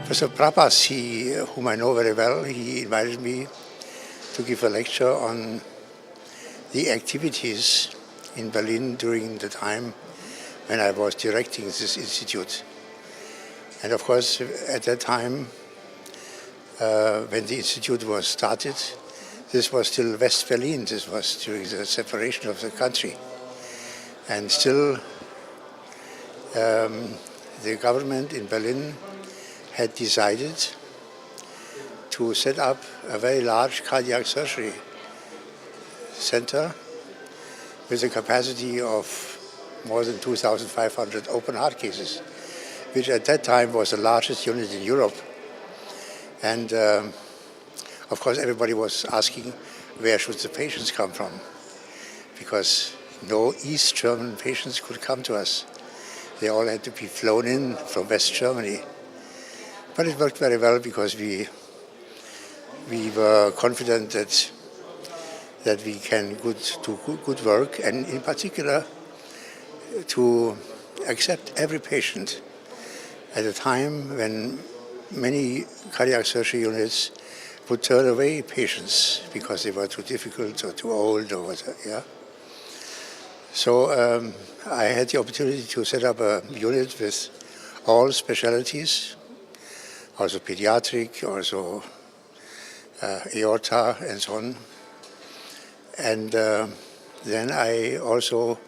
Professor Prabhas, whom I know very well, he invited me to give a lecture on the activities in Berlin during the time when I was directing this institute. And of course, at that time, when the institute was started, this was still West Berlin. This was during the separation of the country. And still, the government in Berlin had decided to set up a very large cardiac surgery center with a capacity of more than 2,500 open heart cases, which at that time was the largest unit in Europe. And of course, everybody was asking, where should the patients come from? Because no East German patients could come to us. They all had to be flown in from West Germany. But it worked very well because we were confident that we can do good work, and in particular to accept every patient at a time when many cardiac surgery units would turn away patients because they were too difficult or too old or whatever. Yeah. So I had the opportunity to set up a unit with all specialties, also pediatric, also aorta, and so on. And then I also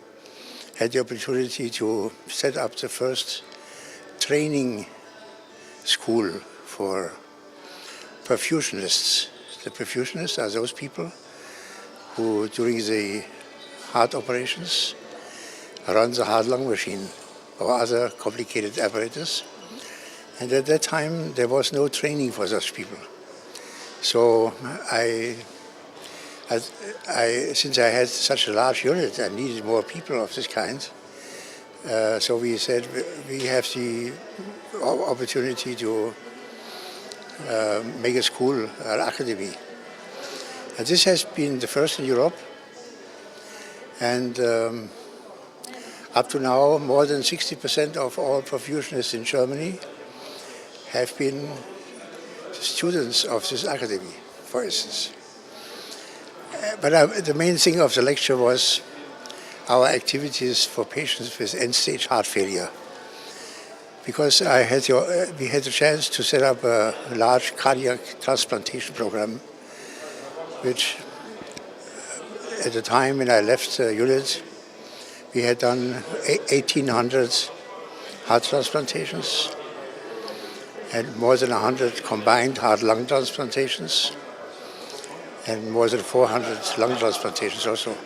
had the opportunity to set up the first training school for perfusionists. The perfusionists are those people who, during the heart operations, run the heart-lung machine or other complicated apparatus. And at that time, there was no training for such people. So since I had such a large unit, I needed more people of this kind. So we said we have the opportunity to make a school, an academy. And this has been the first in Europe. And up to now, more than 60% of all perfusionists in Germany have been students of this academy, for instance. But the main thing of the lecture was our activities for patients with end-stage heart failure. Because we had the chance to set up a large cardiac transplantation program, which at the time when I left the unit, we had done 1,800 heart transplantations and more than 100 combined heart-lung transplantations and more than 400 lung transplantations also.